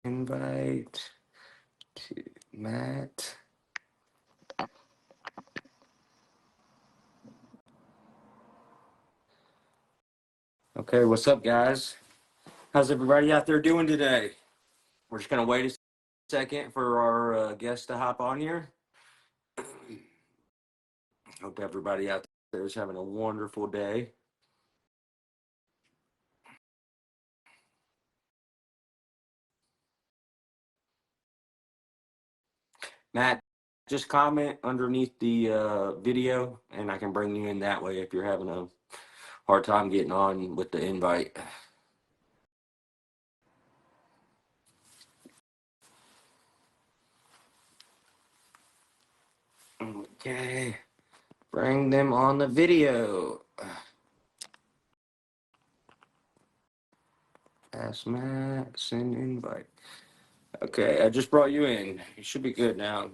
Invite to Matt. Okay, what's up, guys? How's everybody out there doing today? We're just gonna wait a second for our guest to hop on here. Hope everybody out there is having a wonderful day. Matt, just comment underneath the video, and I can bring you in that way if you're having a hard time getting on with the invite. Okay, bring them on the video. Ask Matt, send invite. Okay, I just brought you in. You should be good now.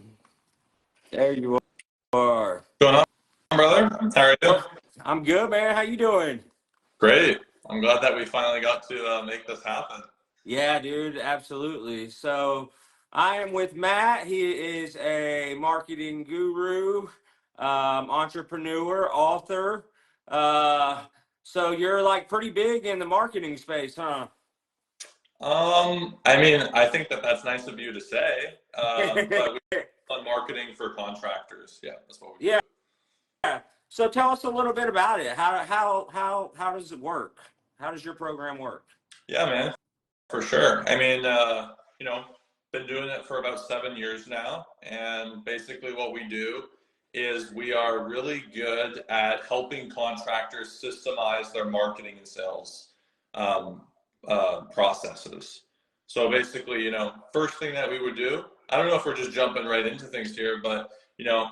There you are. What's going on, brother? How are you? I'm good, man. How you doing? Great. I'm glad that we finally got to make this happen. Yeah, dude, absolutely. So I am with Matt. He is a marketing guru, entrepreneur, author. So you're like pretty big in the marketing space, huh? I mean, I think that that's nice of you to say, but we on marketing for contractors. Yeah, that's what we do. Yeah. So tell us a little bit about it. How does it work? How does your program work? Yeah, man, for sure. I mean, been doing it for about 7 years now, and basically what we do is we are really good at helping contractors systemize their marketing and sales processes. So basically, first thing that we would do, I don't know if we're just jumping right into things here, but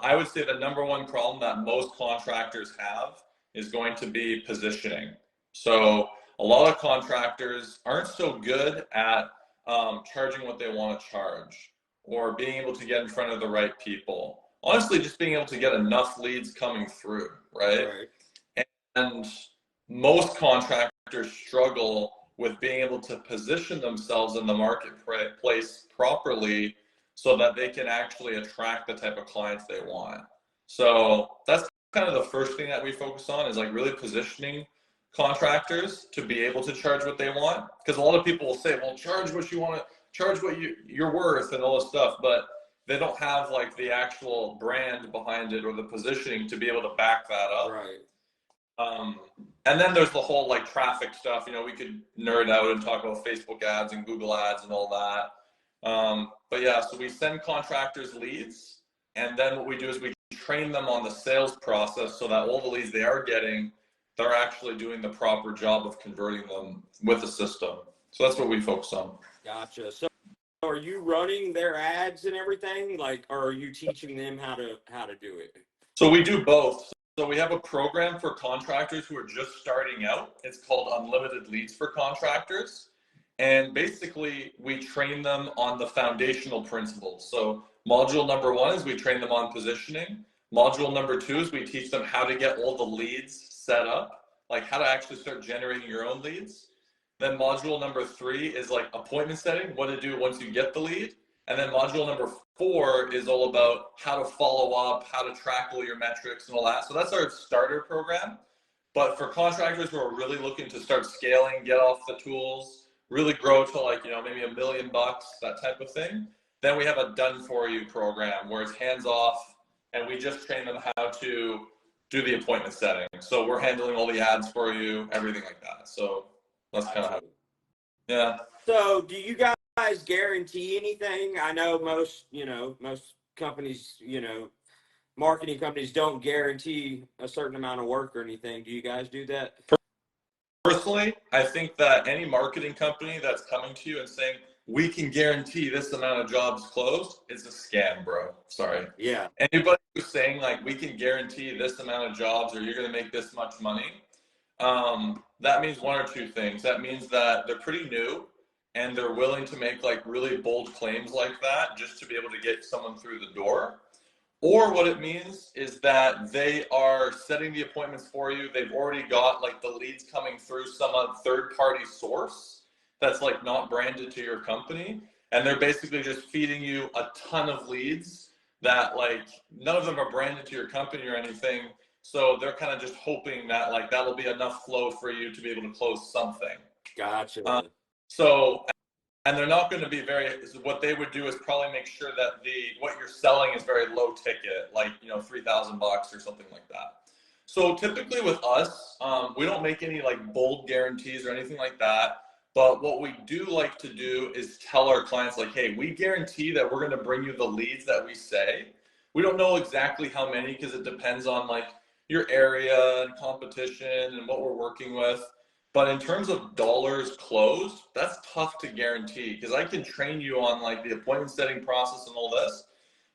I would say the number one problem that most contractors have is going to be positioning. So a lot of contractors aren't so good at charging what they want to charge or being able to get in front of the right people. Honestly, just being able to get enough leads coming through, right? And most contractors struggle with being able to position themselves in the marketplace properly so that they can actually attract the type of clients they want. So that's kind of the first thing that we focus on is like really positioning contractors to be able to charge what they want. Because a lot of people will say, well, charge what you want to charge, what you're worth and all this stuff, but they don't have like the actual brand behind it or the positioning to be able to back that up. Right. And then there's the whole like traffic stuff. We could nerd out and talk about Facebook ads and Google ads and all that. But yeah, so we send contractors leads, and then what we do is we train them on the sales process so that all the leads they are getting, they're actually doing the proper job of converting them with the system. So that's what we focus on. Gotcha. So are you running their ads and everything? Like, or are you teaching them how to do it? So we do both. So we have a program for contractors who are just starting out. It's called Unlimited Leads for Contractors. And basically, we train them on the foundational principles. So module number 1 is we train them on positioning. Module number 2 is we teach them how to get all the leads set up, like how to actually start generating your own leads. Then module number 3 is like appointment setting, what to do once you get the lead. And then module number 4 is all about how to follow up, how to track all your metrics and all that. So that's our starter program. But for contractors who are really looking to start scaling, get off the tools, really grow to like, maybe $1 million, that type of thing, then we have a done for you program where it's hands off and we just train them how to do the appointment setting. So we're handling all the ads for you, everything like that. So that's kind of how. Yeah. So do you guys guarantee anything? I know most companies, marketing companies don't guarantee a certain amount of work or anything. Do you guys do that? Personally, I think that any marketing company that's coming to you and saying, we can guarantee this amount of jobs closed, is a scam, bro. Sorry. Yeah. Anybody who's saying like, we can guarantee this amount of jobs or you're going to make this much money, that means one or two things. That means that they're pretty new and they're willing to make like really bold claims like that just to be able to get someone through the door. Or what it means is that they are setting the appointments for you. They've already got like the leads coming through some third-party source that's like not branded to your company. and they're basically just feeding you a ton of leads that like none of them are branded to your company or anything. So they're kind of just hoping that like that'll be enough flow for you to be able to close something. Gotcha. So, and they're not going to be what they would do is probably make sure that what you're selling is very low ticket, like, you know, $3,000 or something like that. So typically with us, we don't make any like bold guarantees or anything like that. But what we do like to do is tell our clients like, hey, we guarantee that we're going to bring you the leads that we say. We don't know exactly how many because it depends on like your area and competition and what we're working with. But in terms of dollars closed, that's tough to guarantee because I can train you on like the appointment setting process and all this,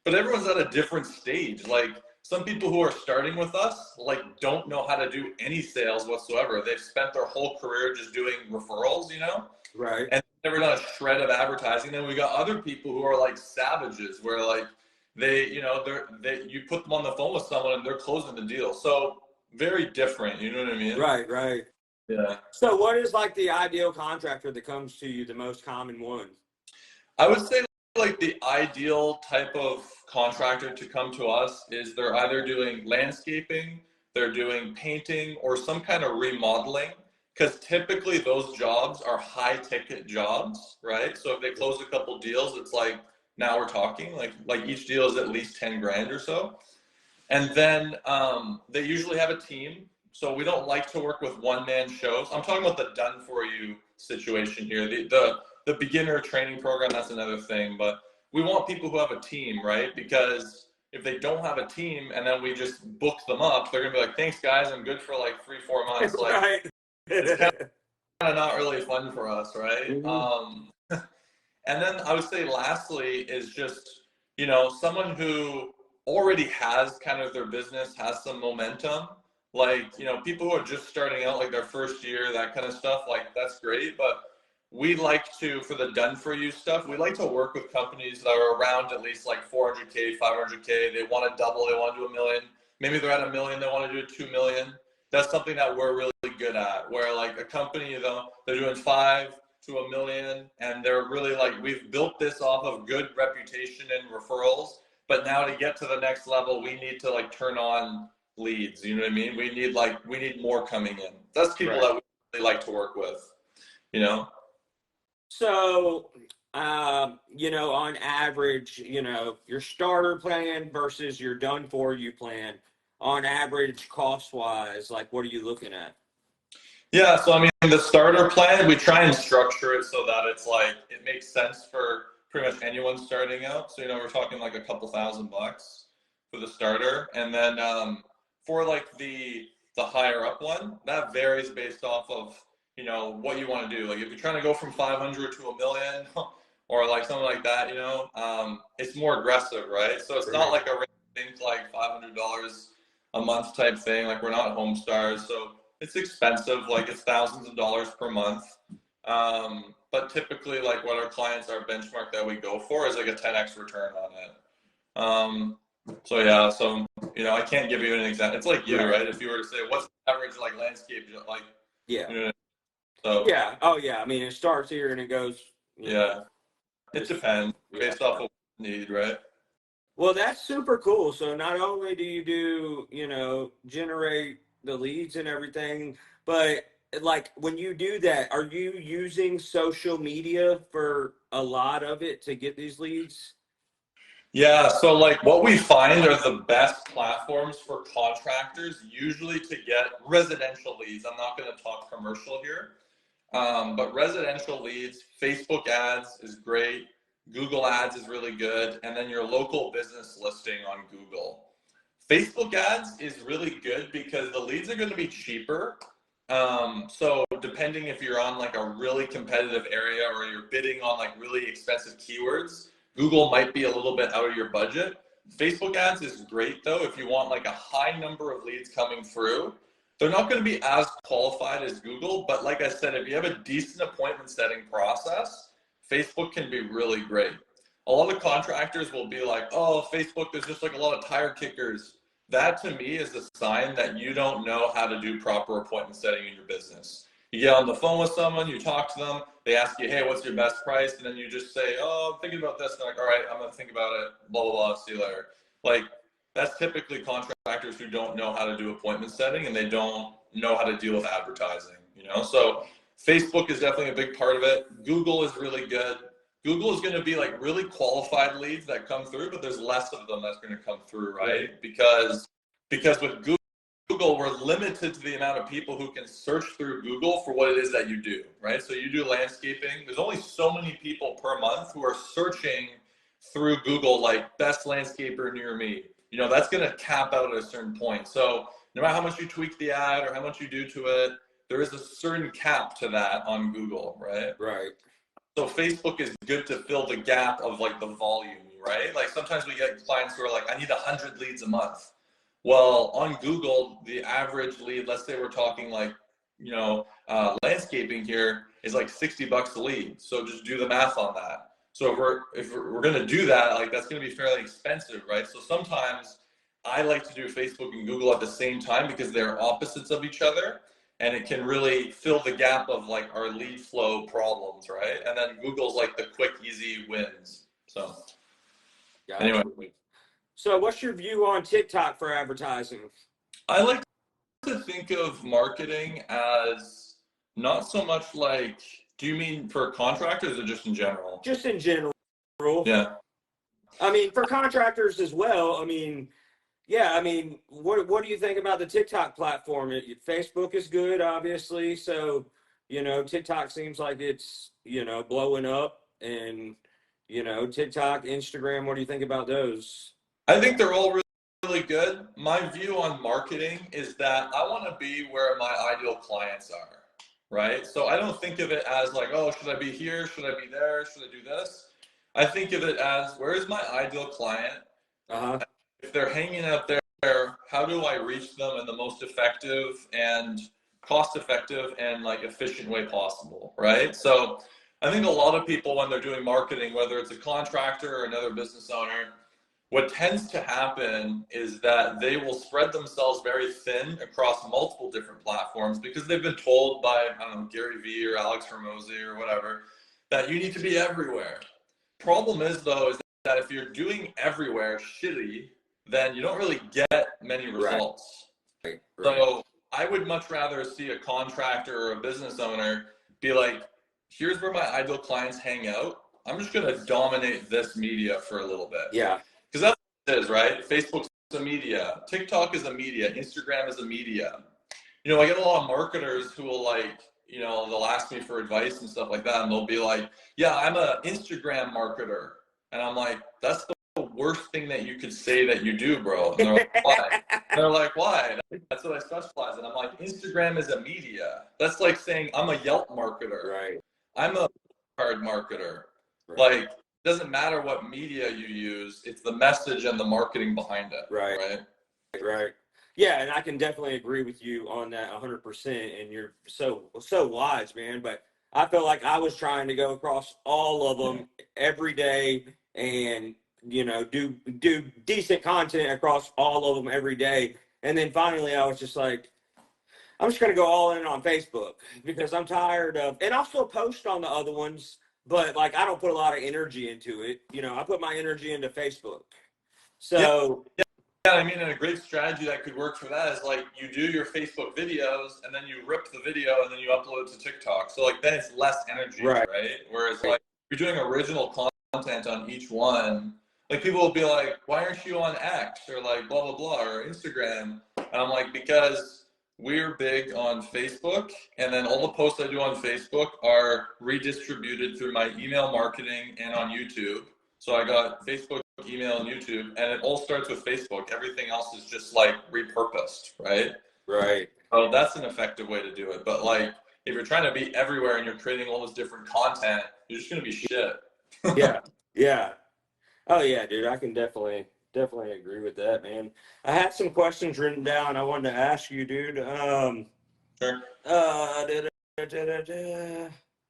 but everyone's at a different stage. Like some people who are starting with us, like don't know how to do any sales whatsoever. They've spent their whole career just doing referrals, you know? Right. And never done a shred of advertising. Then we got other people who are like savages where like you put them on the phone with someone and they're closing the deal. So very different, you know what I mean? Right. Yeah. So what is like the ideal contractor that comes to you, the most common one? I would say like the ideal type of contractor to come to us is they're either doing landscaping, they're doing painting, or some kind of remodeling, because typically those jobs are high ticket jobs, right? So if they close a couple deals, it's like now we're talking like each deal is at least 10 grand or so. And then they usually have a team. So we don't like to work with one-man shows. I'm talking about the done-for-you situation here. The beginner training program, that's another thing. But we want people who have a team, right? Because if they don't have a team and then we just book them up, they're going to be like, thanks, guys. I'm good for like 3-4 months. Like, Right. it's kind of not really fun for us, right? Mm-hmm. And then I would say lastly is just, you know, someone who already has kind of their business, has some momentum. Like, you know, people who are just starting out, like their first year, that kind of stuff, like that's great. But we like to, for the done for you stuff, we like to work with companies that are around at least like 400K, 500K. They want to double, they want to do $1 million. Maybe they're at $1 million, they want to do $2 million. That's something that we're really good at, where like a company, though, they're doing 5 to $1 million, and they're really like, we've built this off of good reputation and referrals, but now to get to the next level, we need to like turn on leads. You know what I mean? We need more coming in. That's people Right. that we really like to work with, you know? So, you know, on average, you know, your starter plan versus your done for you plan, on average, cost wise, like what are you looking at? Yeah, so I mean, the starter plan, we try and structure it so that it's like, it makes sense for pretty much anyone starting out. So, you know, we're talking like a couple $1,000 for the starter. And then for like the higher up one, that varies based off of, you know, what you want to do. Like if you're trying to go from 500 to $1 million or like something like that, you know, it's more aggressive, right? So it's not like a thing like $500 a month type thing. Like we're not home stars. So it's expensive, like it's thousands of dollars per month. But typically like what our clients, our benchmark that we go for is like a 10x return on it. So yeah, so, you know, I can't give you an example. It's like you, right? If you were to say, what's the average like landscape, like, Yeah. you know, so Yeah. Oh yeah. I mean, it starts here and it goes. Yeah, it depends based off of need, right? Well, that's super cool. So not only do you do, you know, generate the leads and everything, but like when you do that, are you using social media for a lot of it to get these leads? Yeah, so like what we find are the best platforms for contractors, usually to get residential leads. I'm not going to talk commercial here, but residential leads, Facebook ads is great. Google ads is really good. And then your local business listing on Google. Facebook ads is really good because the leads are going to be cheaper. So depending if you're on like a really competitive area or you're bidding on like really expensive keywords, Google might be a little bit out of your budget. Facebook ads is great though if you want like a high number of leads coming through. They're not going to be as qualified as Google, but like I said, if you have a decent appointment setting process, Facebook can be really great. A lot of contractors will be like, oh, Facebook, there's just like a lot of tire kickers. That to me is a sign that you don't know how to do proper appointment setting in your business. You get on the phone with someone, you talk to them, they ask you, hey, what's your best price? And then you just say, oh, I'm thinking about this. And they're like, all right, I'm going to think about it, blah, blah, blah, see you later. Like, that's typically contractors who don't know how to do appointment setting and they don't know how to deal with advertising, you know? So Facebook is definitely a big part of it. Google is really good. Google is going to be like really qualified leads that come through, but there's less of them that's going to come through, right? Because with Google, we're limited to the amount of people who can search through Google for what it is that you do, right? So you do landscaping. There's only so many people per month who are searching through Google, like best landscaper near me. You know, that's going to cap out at a certain point. So no matter how much you tweak the ad or how much you do to it, there is a certain cap to that on Google, right? Right. So Facebook is good to fill the gap of like the volume, right? Like sometimes we get clients who are like, I need 100 leads a month. Well, on Google, the average lead, let's say we're talking like, you know, landscaping here is like $60 a lead. So just do the math on that. So if we're going to do that, like that's going to be fairly expensive, right? So sometimes I like to do Facebook and Google at the same time because they're opposites of each other. And it can really fill the gap of like our lead flow problems, right? And then Google's like the quick, easy wins. So anyway. So what's your view on TikTok for advertising? I like to think of marketing as not so much like, do you mean for contractors or just in general? Just in general. Yeah. I mean, for contractors as well. I mean, yeah, I mean, what do you think about the TikTok platform? Facebook is good, obviously. So, you know, TikTok seems like it's, you know, blowing up. And, you know, TikTok, Instagram, what do you think about those? I think they're all really, really good. My view on marketing is that I want to be where my ideal clients are, right? So I don't think of it as like, oh, should I be here? Should I be there? Should I do this? I think of it as, where is my ideal client? If they're hanging out there, how do I reach them in the most effective and cost-effective and like efficient way possible, right? So I think a lot of people, when they're doing marketing, whether it's a contractor or another business owner, what tends to happen is that they will spread themselves very thin across multiple different platforms because they've been told by, I don't know, Gary Vee or Alex Hormozi or whatever, that you need to be everywhere. Problem is, though, is that if you're doing everywhere shitty, then you don't really get many results. Right. So I would much rather see a contractor or a business owner be like, here's where my ideal clients hang out. I'm just going to dominate this media for a little bit. Yeah. Because that's what it is, right? Facebook's a media. TikTok is a media. Instagram is a media. You know, I get a lot of marketers who will like, you know, they'll ask me for advice and stuff like that. And they'll be like, yeah, I'm an Instagram marketer. And I'm like, that's the worst thing that you could say that you do, bro. And they're like, why? And they're like, why? That's what I specialize in. I'm like, Instagram is a media. That's like saying I'm a Yelp marketer. Right. I'm a card marketer. Right. Like, it doesn't matter what media you use. It's the message and the marketing behind it. Right. Yeah, and I can definitely agree with you on that 100%. And you're so wise, man. But I feel like I was trying to go across all of them every day and, you know, do decent content across all of them every day. And then finally I was just like, I'm just going to go all in on Facebook because I'm tired of, and I'll still post on the other ones, but like I don't put a lot of energy into it. You know, I put my energy into Facebook. So yeah, I mean, and a great strategy that could work for that is like you do your Facebook videos and then you rip the video and then you upload it to TikTok. So like then it's less energy, right? Whereas like you're doing original content on each one, like people will be like, why aren't you on X or like blah, blah, blah, or Instagram? And I'm like, because we're big on Facebook, and then all the posts I do on Facebook are redistributed through my email marketing and on YouTube. So I got Facebook, email, and YouTube, and it all starts with Facebook. Everything else is just like repurposed, right? Right. So that's an effective way to do it. But like, if you're trying to be everywhere and you're creating all this different content, you're just gonna be shit. Yeah. Oh yeah, dude. I can definitely agree with that, man. I had some questions written down I wanted to ask you, dude. Sure.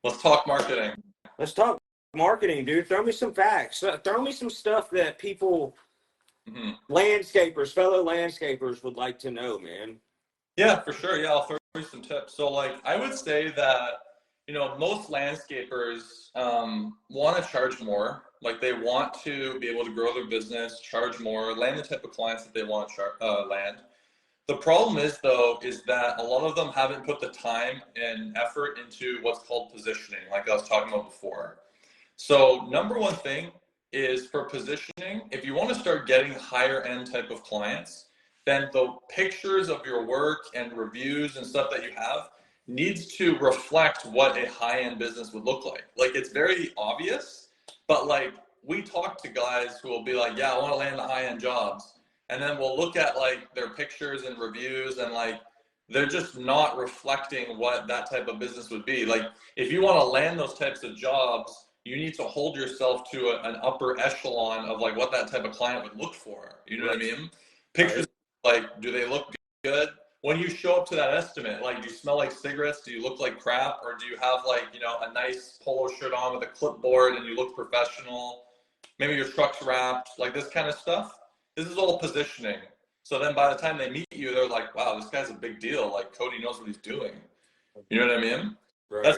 Let's talk marketing. Let's talk marketing, dude. Throw me some facts. Throw me some stuff that people, landscapers, fellow landscapers would like to know, man. Yeah, for sure. Yeah, I'll throw some tips. So like I would say that, you know, most landscapers want to charge more. Like they want to be able to grow their business, charge more, land the type of clients that they want to land. The problem is though, is that a lot of them haven't put the time and effort into what's called positioning, like I was talking about before. So number one thing is for positioning, if you want to start getting higher end type of clients, then the pictures of your work and reviews and stuff that you have needs to reflect what a high end business would look like. Like it's very obvious, but like we talk to guys who will be like, yeah, I want to land the high end jobs. And then we'll look at like their pictures and reviews and like they're just not reflecting what that type of business would be. Like if you want to land those types of jobs, you need to hold yourself to an upper echelon of like what that type of client would look for. You know what I mean? Pictures, like, do they look good? When you show up to that estimate, like, do you smell like cigarettes? Do you look like crap? Or do you have like, you know, a nice polo shirt on with a clipboard and you look professional? Maybe your truck's wrapped, like this kind of stuff. This is all positioning. So then by the time they meet you, they're like, wow, this guy's a big deal. Like Cody knows what he's doing. You know what I mean? Right.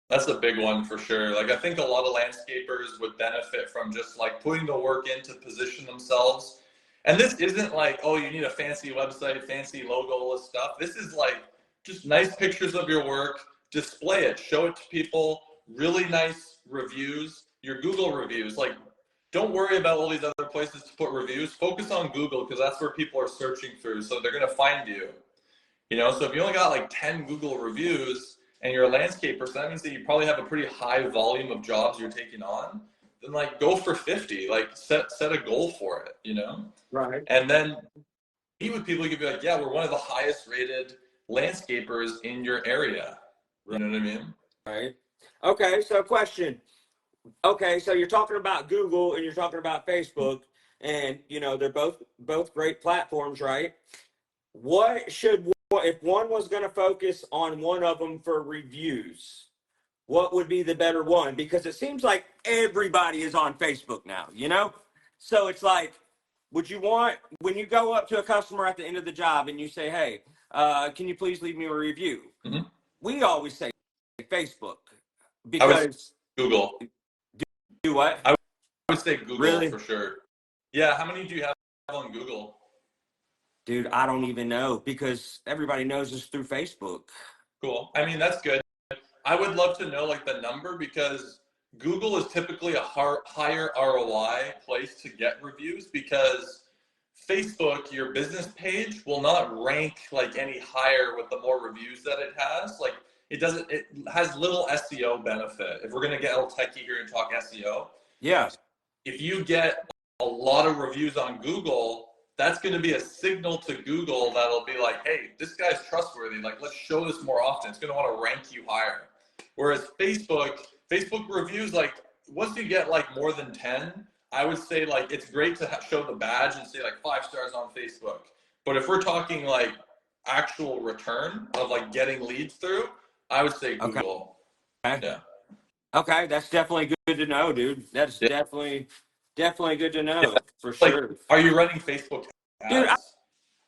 That's a big one for sure. Like I think a lot of landscapers would benefit from just like putting the work in to position themselves. And this isn't like, oh, you need a fancy website, fancy logo, all this stuff. This is like just nice pictures of your work, display it, show it to people, really nice reviews, your Google reviews. Like don't worry about all these other places to put reviews. Focus on Google because that's where people are searching through. So they're going to find you. You know, so if you only got like 10 Google reviews and you're a landscaper, so that means that you probably have a pretty high volume of jobs you're taking on, then like go for 50, like set a goal for it, you know? Right. And then meet with people, you could be like, yeah, we're one of the highest rated landscapers in your area. You know what I mean? Right. Okay, so question. Okay, so you're talking about Google and you're talking about Facebook, and you know they're both great platforms, right? What should if one was going to focus on one of them for reviews? What would be the better one? Because it seems like everybody is on Facebook now, you know? So it's like, would you want, when you go up to a customer at the end of the job and you say, hey, can you please leave me a review? Mm-hmm. We always say Facebook because Google. Do what? I would say Google really? For sure. Yeah, how many do you have on Google? Dude, I don't even know because everybody knows us through Facebook. Cool. I mean, that's good. I would love to know like the number because Google is typically a higher ROI place to get reviews because Facebook, your business page, will not rank like any higher with the more reviews that it has. Like it has little SEO benefit. If we're going to get a little techie here and talk SEO. Yeah. If you get a lot of reviews on Google, that's going to be a signal to Google that'll be like, hey, this guy's trustworthy. Like, let's show this more often. It's going to want to rank you higher. Whereas Facebook reviews, like once you get like more than 10, I would say like it's great to show the badge and say like 5 stars on Facebook. But if we're talking like actual return of like getting leads through, I would say Google. Okay. Yeah. Okay, that's definitely good to know, dude. That's definitely good to know for like, sure. Are you running Facebook ads? Dude,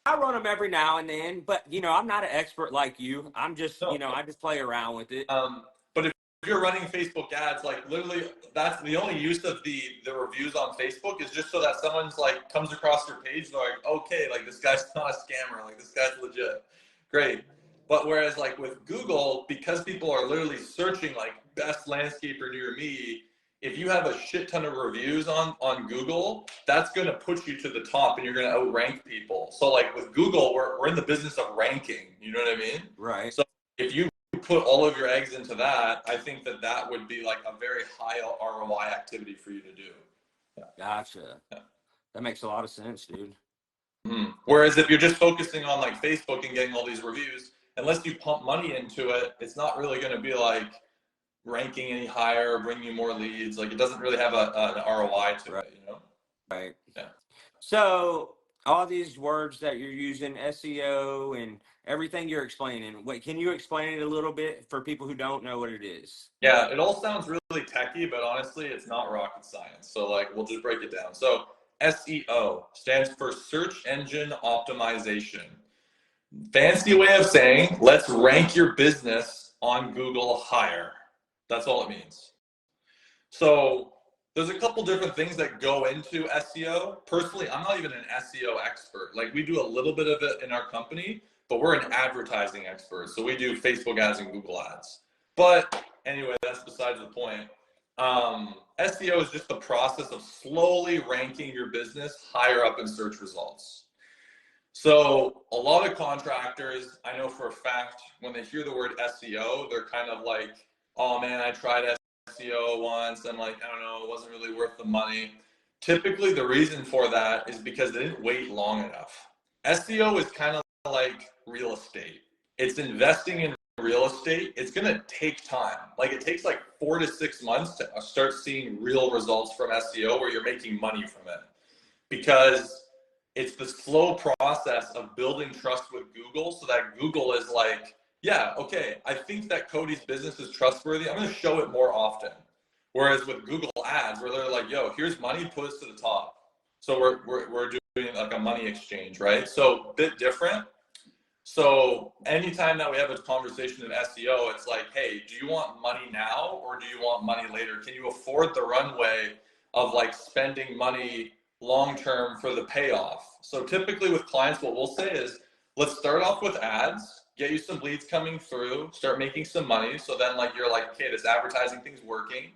I run them every now and then, but you know, I'm not an expert like you. I'm just, you know, I just play around with it. But if you're running Facebook ads, like literally that's the only use of the reviews on Facebook is just so that someone's like comes across your page, they're like, okay, like this guy's not a scammer, like this guy's legit. Great. But whereas like with Google, because people are literally searching like best landscaper near me, if you have a shit ton of reviews on Google, that's going to put you to the top and you're going to outrank people. So like with Google, we're in the business of ranking. You know what I mean? Right. So if you put all of your eggs into that, I think that would be like a very high ROI activity for you to do. Yeah. Gotcha. Yeah. That makes a lot of sense, dude. Mm-hmm. Whereas if you're just focusing on like Facebook and getting all these reviews, unless you pump money into it, it's not really going to be like ranking any higher or bringing you more leads. Like it doesn't really have an ROI to it, you know? Right. Yeah. So all these words that you're using, SEO and everything you're explaining, wait, can you explain it a little bit for people who don't know what it is? Yeah, it all sounds really techy, but honestly, it's not rocket science. So like, we'll just break it down. So SEO stands for search engine optimization. Fancy way of saying, let's rank your business on Google higher. That's all it means. So there's a couple different things that go into SEO. Personally, I'm not even an SEO expert. Like, we do a little bit of it in our company, but we're an advertising expert. So we do Facebook ads and Google ads. But anyway, that's besides the point. SEO is just the process of slowly ranking your business higher up in search results. So a lot of contractors, I know for a fact, when they hear the word SEO, they're kind of like, oh man, I tried SEO once and like, I don't know, it wasn't really worth the money. Typically the reason for that is because they didn't wait long enough. SEO is kind of like real estate. It's investing in real estate. It's going to take time. Like, it takes like 4 to 6 months to start seeing real results from SEO where you're making money from it, because it's the slow process of building trust with Google so that Google is like, yeah, okay, I think that Cody's business is trustworthy. I'm going to show it more often. Whereas with Google ads, where they're like, yo, here's money, put us to the top. So we're doing like a money exchange, right? So a bit different. So anytime that we have a conversation in SEO, it's like, hey, do you want money now or do you want money later? Can you afford the runway of like spending money long-term for the payoff? So typically with clients, what we'll say is, let's start off with ads, get you some leads coming through, start making some money. So then like, you're like, okay, this advertising thing's working.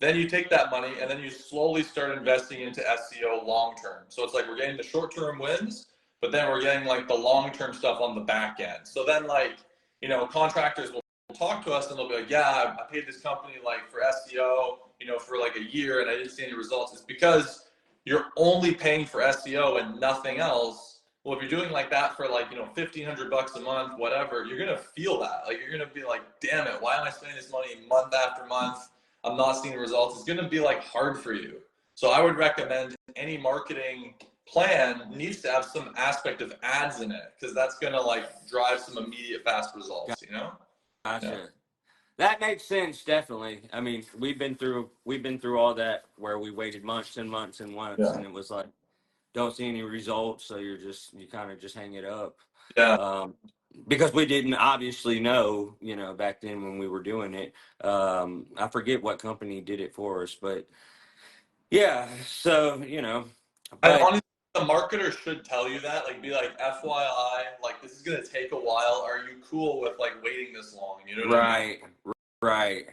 Then you take that money and then you slowly start investing into SEO long-term. So it's like, we're getting the short-term wins, but then we're getting like the long-term stuff on the back end. So then like, you know, contractors will talk to us and they'll be like, yeah, I paid this company like for SEO, you know, for like a year and I didn't see any results. It's because you're only paying for SEO and nothing else. Well, if you're doing like that for like, you know, $1,500 a month, whatever, you're going to feel that. Like, you're going to be like, damn it, why am I spending this money month after month? I'm not seeing results. It's going to be like hard for you. So I would recommend any marketing plan needs to have some aspect of ads in it, because that's going to like drive some immediate fast results, you know? Gotcha. Yeah. That makes sense, definitely. I mean, we've been through all that where we waited months and months and months, Yeah. and it was like, don't see any results, so you kind of just hang it up. Yeah. Because we didn't obviously know, you know, back then when we were doing it. I forget what company did it for us, but yeah. So, you know, And but honestly, the marketer should tell you that, like, be like, FYI, like, this is going to take a while. Are you cool with like waiting this long? You know what I mean? right, right.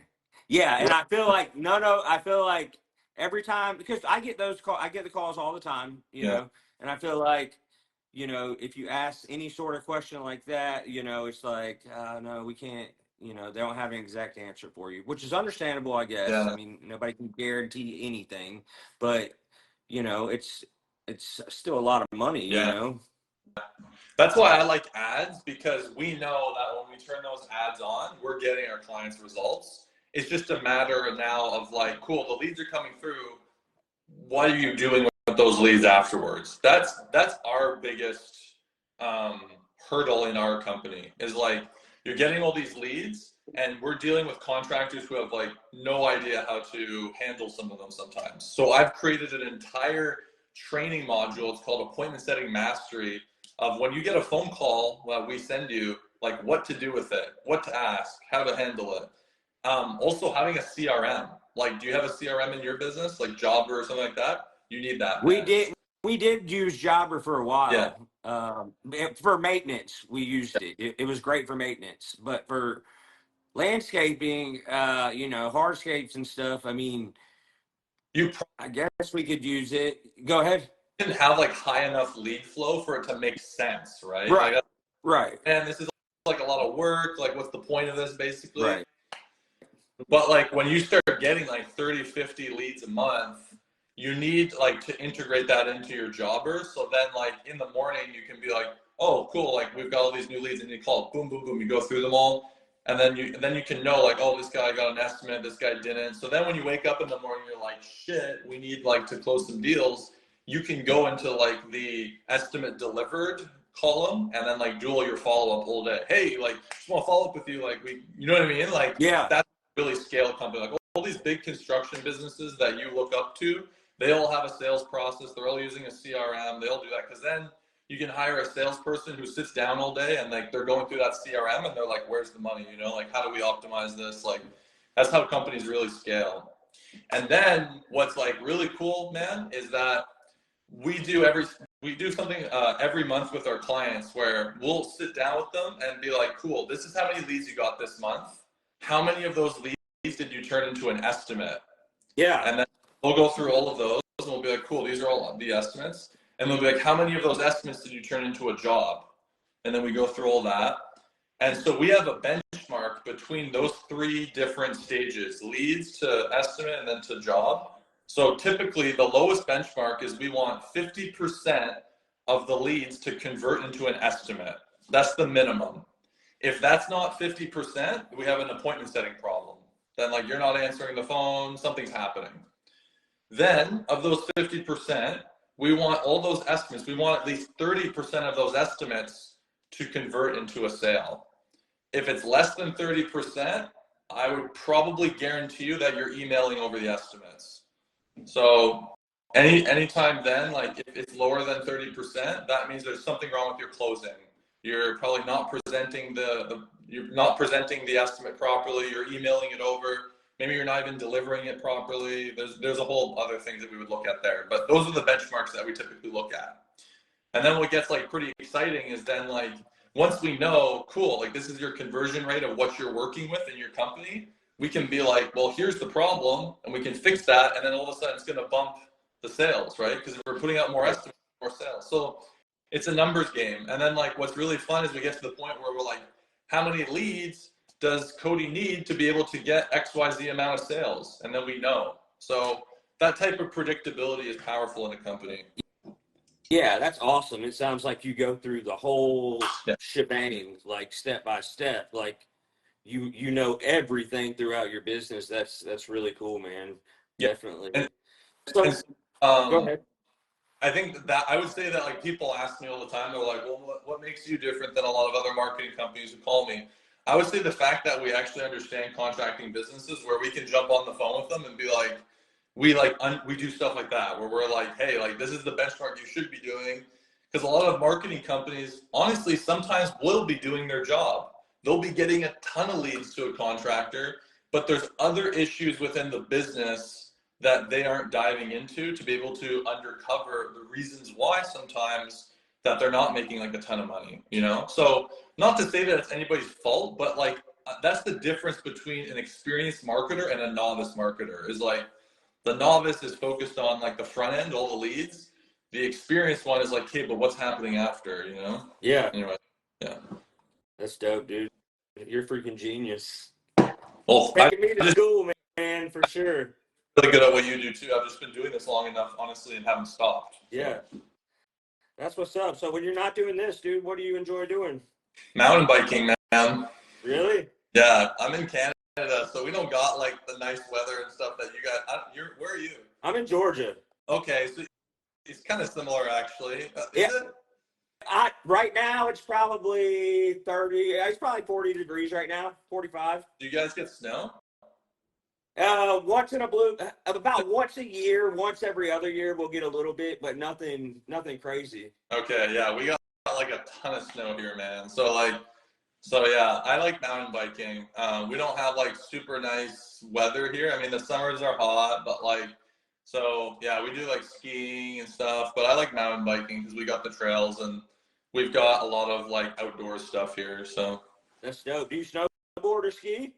Yeah, and I feel like I feel like every time, because I get I get the calls all the time, you Yeah. know, and I feel like, you know, if you ask any sort of question like that, you know, it's like, no, we can't, you know, they don't have an exact answer for you, which is understandable, I guess. I Yeah. mean, nobody can guarantee anything, but you know, it's still a lot of money, you Yeah. know. That's why I like ads, because we know that when we turn those ads on, we're getting our clients results. It's just a matter now of like, cool, the leads are coming through. What are you doing with those leads afterwards? That's our biggest hurdle in our company, is like, you're getting all these leads and we're dealing with contractors who have like no idea how to handle some of them sometimes. So I've created an entire training module. It's called Appointment Setting Mastery, of when you get a phone call that we send you, like what to do with it, what to ask, how to handle it. Also having a CRM. Like, do you have a CRM in your business, like Jobber or something like that? You need that, We man. did we did use Jobber for a Yeah. while. For maintenance, we used it. It was great for maintenance, but for landscaping, you know, hardscapes and stuff, I mean, You I guess we could use it. Go ahead. didn't have like high enough lead flow for it to make sense, right? Right, Like, right, and this is like a lot of work. Like, what's the point of this, basically? right. But like, when you start getting like 30, 50 leads a month, you need like to integrate that into your Jobber. So then like in the morning, you can be like, oh, cool. Like, we've got all these new leads, and you call it, boom, boom, boom. You go through them all. And then you can know like, oh, this guy got an estimate, this guy didn't. So then when you wake up in the morning, you're like, shit, we need like to close some deals. You can go into like the estimate delivered column and then like do all your follow up all day. Hey, like, just want to follow up with you. Like, you know what I mean? Like, Yeah, that's really scale company. Like, all these big construction businesses that you look up to, they all have a sales process. They're all using a CRM. They all do that, because then you can hire a salesperson who sits down all day and like they're going through that CRM and they're like, where's the money? You know, like how do we optimize this? Like that's how companies really scale. And then what's like really cool, man, is that we do something every month with our clients where we'll sit down with them and be like, cool, this is how many leads you got this month. How many of those leads did you turn into an estimate? Yeah. And then we'll go through all of those and we'll be like, cool, these are all the estimates. And they'll be like, how many of those estimates did you turn into a job? And then we go through all that. And so we have a benchmark between those three different stages, leads to estimate and then to job. So typically the lowest benchmark is we want 50% of the leads to convert into an estimate. That's the minimum. If that's not 50%, we have an appointment setting problem. Then like you're not answering the phone, something's happening. Then of those 50%, we want all those estimates. We want at least 30% of those estimates to convert into a sale. If it's less than 30%, I would probably guarantee you that you're emailing over the estimates. So anytime then, like if it's lower than 30%, that means there's something wrong with your closing. You're probably not presenting you're not presenting the estimate properly. You're emailing it over. Maybe you're not even delivering it properly. There's a whole other things that we would look at there. But those are the benchmarks that we typically look at. And then what gets like pretty exciting is then like once we know, cool, like this is your conversion rate of what you're working with in your company, we can be like, well, here's the problem, and we can fix that, and then all of a sudden it's going to bump the sales, right? Because if we're putting out more estimates, more sales. So it's a numbers game. And then like what's really fun is we get to the point where we're like, how many leads does Cody need to be able to get XYZ amount of sales? And then we know. So that type of predictability is powerful in a company. Yeah, that's awesome. It sounds like you go through the whole shebang, like step by step. Like you know everything throughout your business. That's really cool, man. Yeah. Definitely. Go ahead. I think that I would say that like people ask me all the time, they're like, well, what makes you different than a lot of other marketing companies who call me? I would say the fact that we actually understand contracting businesses where we can jump on the phone with them and be like, we do stuff like that where we're like, hey, like this is the benchmark you should be doing. Because a lot of marketing companies, honestly, sometimes will be doing their job. They'll be getting a ton of leads to a contractor, but there's other issues within the business that they aren't diving into to be able to uncover the reasons why sometimes that they're not making like a ton of money, you know? So not to say that it's anybody's fault, but like that's the difference between an experienced marketer and a novice marketer is like the novice is focused on like the front end, all the leads. The experienced one is like, hey, but what's happening after, you know? Yeah. Anyway, yeah. That's dope, dude. You're freaking genius. Well, taking me to school, man, for sure. Really good at what you do too. I've just been doing this long enough, honestly, and haven't stopped. Yeah. That's what's up. So when you're not doing this, dude, what do you enjoy doing? Mountain biking, man. Really? Yeah, I'm in Canada, so we don't got like the nice weather and stuff that you got. Where are you? I'm in Georgia. Okay, so it's kind of similar actually. Yeah. Is it? Right now it's probably 30. It's probably 40 degrees right now. 45. Do you guys get snow? Once in a blue, about once a year, once every other year, we'll get a little bit, but nothing crazy. Okay, yeah, we got like a ton of snow here, man. So yeah, I like mountain biking. We don't have like super nice weather here. I mean, the summers are hot, but like, so yeah, we do like skiing and stuff. But I like mountain biking because we got the trails and we've got a lot of like outdoor stuff here. So that's dope. Do you snowboard or ski?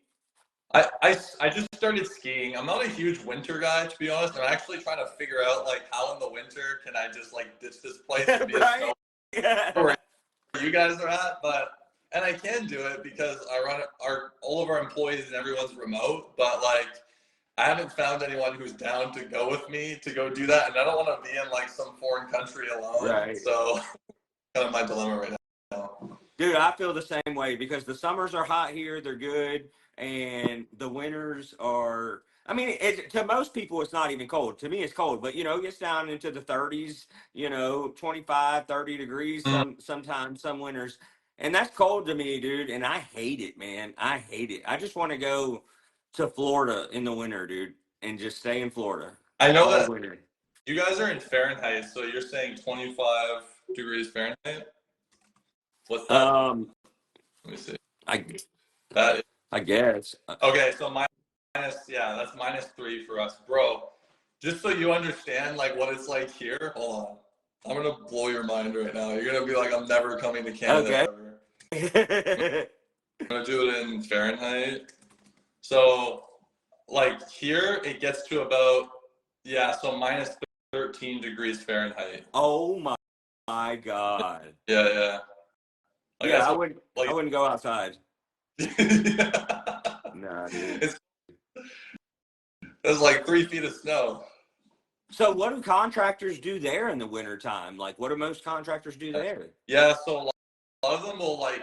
I just started skiing. I'm not a huge winter guy, to be honest. I'm actually trying to figure out like how in the winter can I just like ditch this place and be right? a snowboarder where you guys are at, and I can do it because I run all of our employees and everyone's remote, but like I haven't found anyone who's down to go with me to go do that, and I don't want to be in like some foreign country alone. Right. So kind of my dilemma right now. Dude, I feel the same way because the summers are hot here, they're good, and the winters are, I mean, to most people it's not even cold. To me it's cold, but you know, it gets down into the 30s, you know, 25, 30 degrees sometimes some winters. And that's cold to me, dude, and I hate it, man. I hate it. I just want to go to Florida in the winter, dude, and just stay in Florida. I know all that winter. You guys are in Fahrenheit, so you're saying 25 degrees Fahrenheit? What's that? Let me see. I That is, I guess. okay, so yeah, that's -3 for us, bro. Just so you understand like what it's like here. Hold on. I'm gonna blow your mind right now. You're gonna be like, I'm never coming to Canada Okay. ever. I'm gonna do it in Fahrenheit. So like here it gets to about, yeah, so -13 degrees Fahrenheit. Oh my God. Yeah, yeah. Like Yeah, that's what I like wouldn't go outside. yeah. Nah, dude. It's like 3 feet of snow. So what do contractors do there in the wintertime? Like what do most contractors do there? Yeah, so a lot of them will like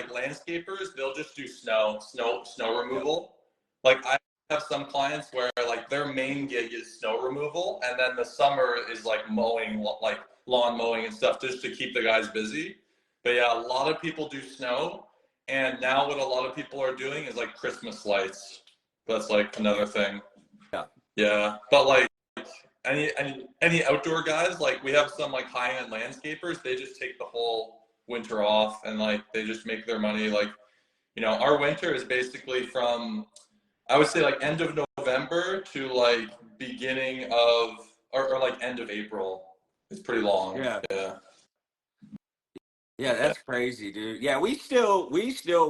landscapers, they'll just do snow Yep. removal. Like I have some clients where like their main gig is snow removal, and then the summer is like mowing, like lawn mowing and stuff, just to keep the guys busy. But yeah, a lot of people do snow, and now what a lot of people are doing is like Christmas lights. That's like another thing. Yeah. Yeah, but like any outdoor guys, like we have some like high end landscapers, they just take the whole winter off and like they just make their money. Like, you know, our winter is basically from, I would say like end of November to like beginning of or like end of April. It's pretty long. Yeah. Yeah. Yeah, Yeah. that's crazy, dude. Yeah, we still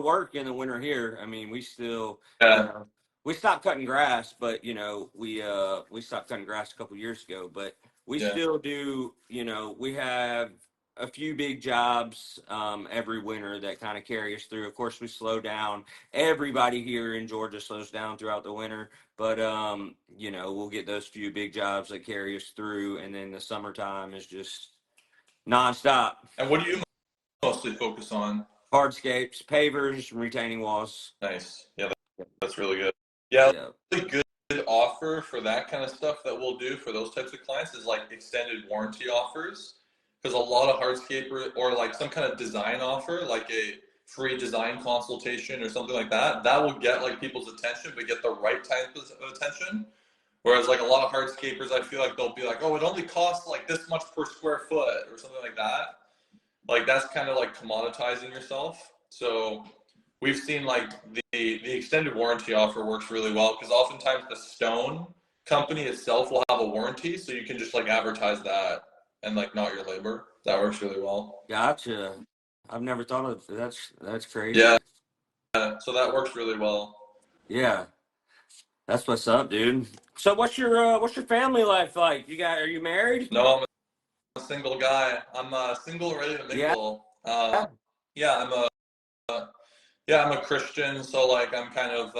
work in the winter here. I mean, we still, you Yeah. know, we stopped cutting grass, but we stopped cutting grass a couple years ago, but we Yeah. still do, we have a few big jobs every winter that kind of carry us through. Of course, we slow down. Everybody here in Georgia slows down throughout the winter, but we'll get those few big jobs that carry us through, and then the summertime is just nonstop. And what do you mostly focus on? Hardscapes, pavers, retaining walls. Nice. Yeah, that's really good. Yeah, Yeah. really good offer for that kind of stuff that we'll do for those types of clients is like extended warranty offers. Because a lot of hardscaper or like some kind of design offer, like a free design consultation or something like that, that will get like people's attention, but get the right type of attention. Whereas like a lot of hardscapers, I feel like they'll be like, oh, it only costs like this much per square foot or something like that. Like that's kind of like commoditizing yourself. So we've seen like the extended warranty offer works really well because oftentimes the stone company itself will have a warranty, so you can just like advertise that and like not your labor. That works really well. Gotcha. I've never thought of that's Yeah, crazy. so that works really well. Yeah. That's what's up, dude. So what's your family life like? Are you married? No, I'm a single guy. I'm single, ready to Yeah. mingle. Yeah, I'm a Christian, so like I'm kind of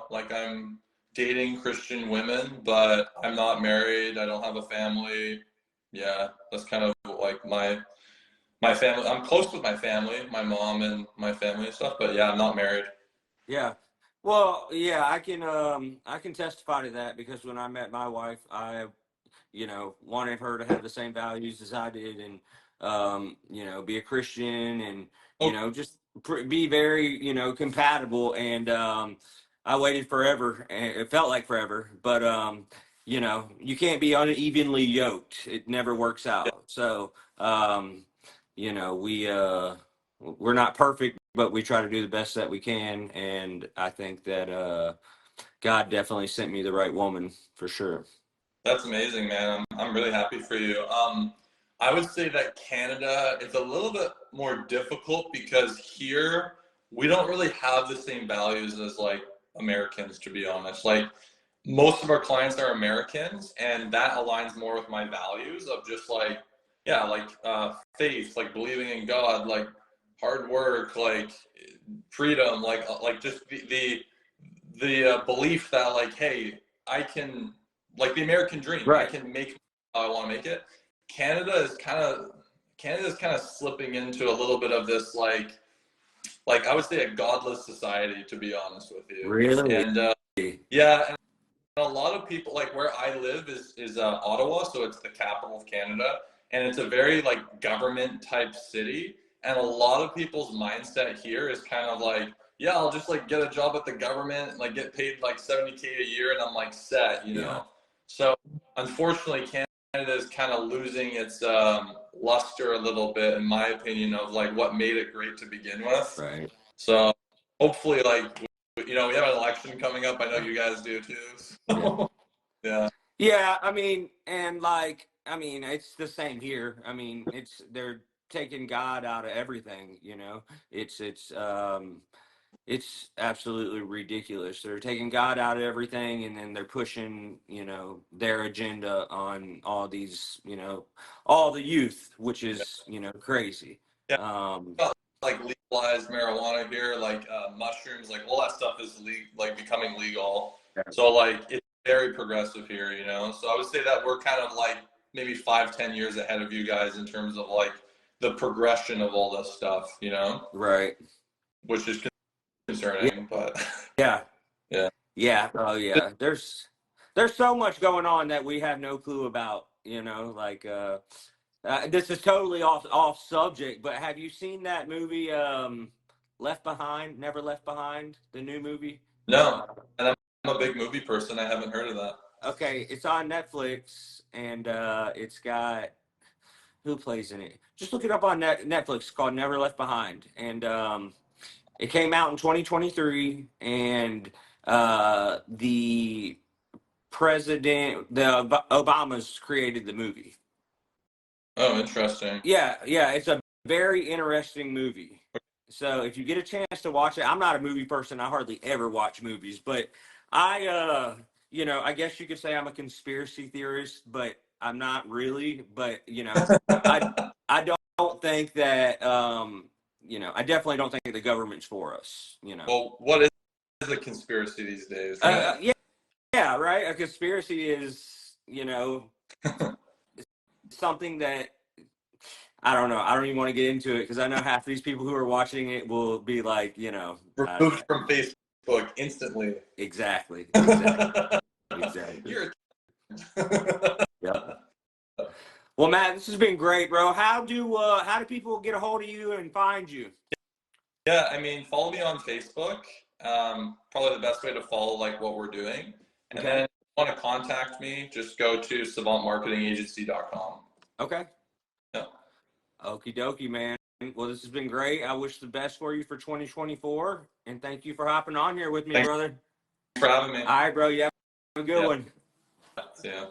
like I'm dating Christian women, but I'm not married. I don't have a family. Yeah, that's kind of like my family. I'm close with my family, my mom and my family and stuff, but yeah, I'm not married. Yeah. Well, yeah, I can testify to that because when I met my wife, I wanted her to have the same values as I did and, be a Christian and, Oh, just be very, compatible. And I waited forever and it felt like forever, but, you can't be unevenly yoked. It never works yeah, out. So, you know, we, we're not perfect, but we try to do the best that we can. And I think that God definitely sent me the right woman for sure. that's amazing, man. I'm really happy for you. I would say that Canada is a little bit more difficult because here we don't really have the same values as like Americans, to be honest. Like most of our clients are Americans, and that aligns more with my values of just like, yeah, like faith, like believing in God, like hard work, like freedom, like just the belief that like, hey, I can, like the American dream, I Right. can make how I want to make it. Canada is kind of Canada's kind of slipping into a little bit of this like I would say a godless society, to be honest with you. Really? And yeah, and a lot of people like where I live is Ottawa, so it's the capital of Canada, and it's a very like government type city. And a lot of people's mindset here is kind of like, yeah, I'll just like get a job at the government, like get paid like 70K a year, and I'm like set, you Yeah. know. So unfortunately, is kind of losing its luster a little bit, in my opinion, of like what made it great to begin with. Right. So hopefully, like, you know, we have an election coming up. I know you guys do too. So, yeah. Yeah, I mean, and like, I mean, it's the same here. I mean, they're taking God out of everything, you know. It's absolutely ridiculous. They're taking God out of everything, and then they're pushing, you know, their agenda on all these, you know, all the youth, which is, you know, crazy. Yeah. Um, Like legalized marijuana here, like mushrooms, like all that stuff is like becoming legal. So like it's very progressive here, you know. So I would say that we're kind of like maybe 5-10 years ahead of you guys in terms of like the progression of all this stuff, you know, right. which is Yeah. concerning, but Yeah. yeah. Yeah. Oh, yeah. There's so much going on that we have no clue about, you know, like, this is totally off subject, but have you seen that movie Left Behind, Never Left Behind, the new movie? No, and I'm a big movie person. I haven't heard of that. Okay, it's on Netflix, and it's got who plays in it? Just look it up on Netflix. It's called Never Left Behind, and it came out in 2023, and the the Obamas created the movie. Oh, interesting. Yeah, it's a very interesting movie. So if you get a chance to watch it, I'm not a movie person. I hardly ever watch movies, but you know, I guess you could say I'm a conspiracy theorist, but I'm not really. But you know, I don't think that you know, I definitely don't think the government's for us. You know. Well, what is a conspiracy these days, right? Yeah, right. A conspiracy is, you know, something that I don't know. I don't even want to get into it because I know half of these people who are watching it will be like, you know, Removed from Facebook instantly. Exactly. Exactly. You're Yep. Well, Matt, this has been great, bro. How do people get a hold of you and find you? Yeah, I mean, follow me on Facebook. Probably the best way to follow like what we're doing. And then if you want to contact me, just go to savantmarketingagency.com. Okay. Yeah. Okie dokie, man. Well, this has been great. I wish the best for you for 2024. And thank you for hopping on here with me, Thanks brother. for having me. All right, bro. You have a good one. See ya.